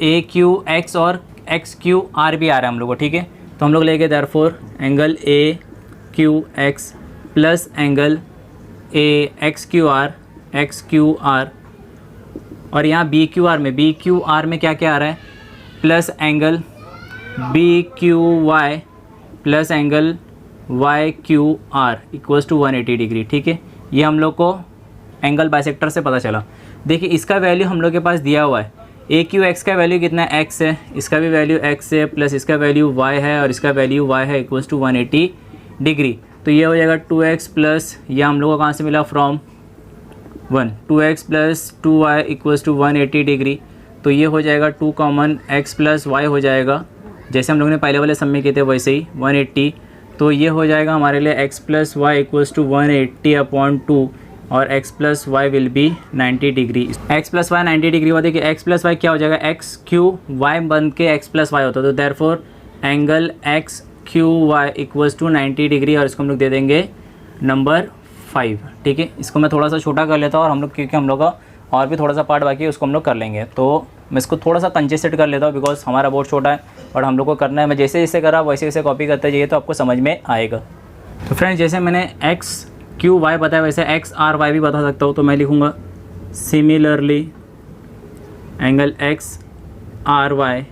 ए क्यू एक्स और एक्स क्यू आर भी आ रहा है हम लोग को, ठीक है। तो हम लोग लेंगे therefore angle A Q x plus angle A x Q are, और यहाँ बी क्यू आर में क्या क्या आ रहा है, plus angle B Q Y plus angle Y Q R equals to 180 degree, ठीक है। ये हम लोग को एंगल बाइसेक्टर से पता चला। देखिए इसका वैल्यू हम लोग के पास दिया हुआ है, ए क्यू एक्स का वैल्यू कितना है, एक्स है, इसका भी वैल्यू एक्स है, प्लस इसका वैल्यू वाई है और इसका वैल्यू वाई है, इक्वल्स टू 180 डिग्री। तो ये हो जाएगा 2x प्लस, ये हम लोग को कहाँ से मिला, from 1, 2x plus 2y equals to 180 degree. तो ये हो जाएगा 2 कॉमन x प्लस y हो जाएगा, जैसे हम लोग ने पहले वाले सम में किए थे वैसे ही 180। तो ये हो जाएगा हमारे लिए x plus y equals to 180/2 और x plus y will be 90 degree. x plus y 90 degree हुआ। देखिए x प्लस वाई क्या हो जाएगा, x क्यू वाई बन के x प्लस वाई होता है, तो therefore angle x Q Y equals to 90 degree, और इसको हम लोग दे देंगे नंबर 5, ठीक है। इसको मैं थोड़ा सा छोटा कर लेता हूँ और हम लोग, क्योंकि हम लोग का और भी थोड़ा सा पार्ट बाकी है उसको हम लोग कर लेंगे। तो मैं इसको थोड़ा सा कंजेस्टेड कर लेता हूँ बिकॉज हमारा बोर्ड छोटा है और हम लोग को करना है। मैं जैसे जैसे करा वैसे वैसे कॉपी करते जाइए तो आपको समझ में आएगा। तो फ्रेंड्स जैसे मैंने एक्स क्यू वाई बताया वैसे एक्स आर वाई भी बता सकता हूँ। तो मैं लिखूँगा similarly angle X R Y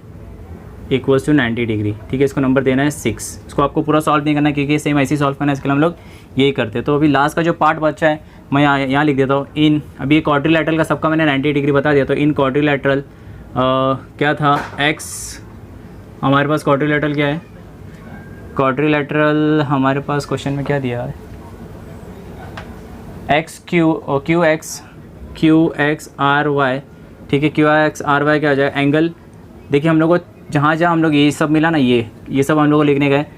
equals to 90 degree, ठीक है। इसको नंबर देना है 6। इसको आपको पूरा सॉल्व नहीं करना क्योंकि सेम ऐसे ही सॉल्व करना है, इसके लिए हम लोग यही करते हैं। तो अभी लास्ट का जो पार्ट बचा है मैं यहाँ लिख देता हूँ। इन अभी क्वाड्रिलैटरल का सबका मैंने 90 डिग्री बता दिया। तो इन क्वाड्रिलैटरल क्या था, एक्स, हमारे पास क्वाड्रिलैटरल क्या है, क्वाड्रिलैटरल हमारे पास क्वेश्चन में क्या दिया है, X Q X R Y, ठीक है। क्यू एक्स आर वाई क्या हो जाएगा, एंगल देखिए हम लोग को जहाँ जहाँ हम लोग ये सब मिला ना, ये सब हम लोग को लिखने का है,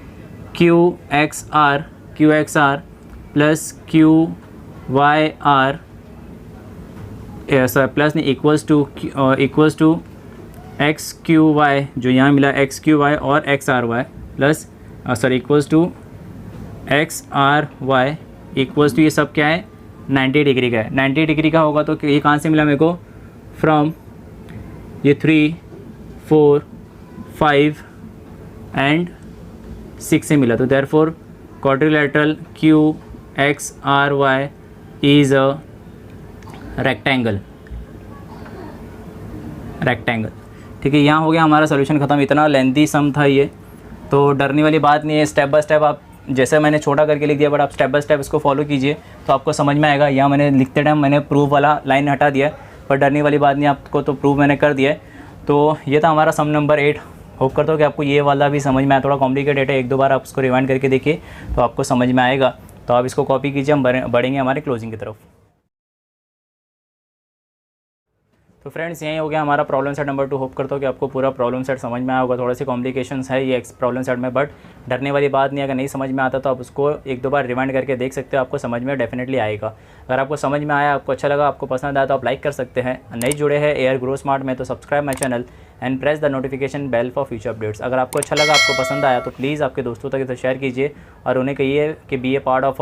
Q X R plus Q Y R sir plus नहीं equals to X Q Y, जो यहाँ मिला एक्स क्यू वाई और X R Y plus equals to X R Y equals to ये सब क्या है 90 डिग्री का है। 90 डिग्री का होगा तो ये कहाँ से मिला मेरे को, फ्रॉम ये 3, 4, 5 एंड 6 से मिला। तो therefore quadrilateral Q X R Y is a rectangle, ठीक है। यहाँ हो गया हमारा सोल्यूशन ख़त्म। इतना लेंथी सम था ये, तो डरने वाली बात नहीं है। स्टेप बाय स्टेप आप, जैसे मैंने छोटा करके लिख दिया, बट आप स्टेप बाय स्टेप इसको फॉलो कीजिए तो आपको समझ में आएगा। यहाँ मैंने लिखते टाइम मैंने प्रूफ वाला लाइन हटा दिया, पर डरने वाली बात नहीं, आपको तो प्रूफ मैंने कर दिया है। तो ये था हमारा सम नंबर 8। होप करता हूँ कि आपको ये वाला भी समझ में आया। थोड़ा कॉम्प्लिकेटेड है, 1-2 बार आप उसको रिवाइंड करके देखिए तो आपको समझ में आएगा। तो आप इसको कॉपी कीजिए, हम बढ़ेंगे हमारे क्लोजिंग की तरफ। तो फ्रेंड्स यही हो गया हमारा प्रॉब्लम सेट नंबर 2। होप करता हूँ कि आपको पूरा प्रॉब्लम सेट समझ में आया होगा। थोड़े से कॉम्प्लिकेशंस है ये प्रॉब्लम सेट में, बट डरने वाली बात नहीं है। अगर नहीं समझ में आता तो आप उसको 1-2 बार रिवाइंड करके देख सकते हो, आपको समझ में डेफिनेटली आएगा। अगर आपको समझ में आया, आपको अच्छा लगा, आपको पसंद आया तो आप लाइक कर सकते हैं। नहीं जुड़े हैं एआर ग्रो स्मार्ट में तो subscribe my channel and press the notification bell for future updates. अगर आपको अच्छा लगा, आपको पसंद आया तो प्लीज़ आपके दोस्तों तक इसे शेयर कीजिए और उन्हें कहिए कि be a part of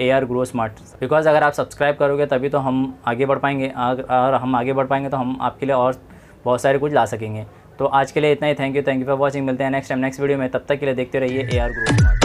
AR Grow Smart. Because अगर आप सब्सक्राइब करोगे तभी तो हम आगे बढ़ पाएंगे, और हम आगे बढ़ पाएंगे तो हम आपके लिए और बहुत सारे कुछ ला सकेंगे। तो आज के लिए इतना ही। Thank you for watching. मिलते हैं नेक्स्ट वीडियो में। तब तक के लिए देखते रहिए AR ग्रो स्मार्ट।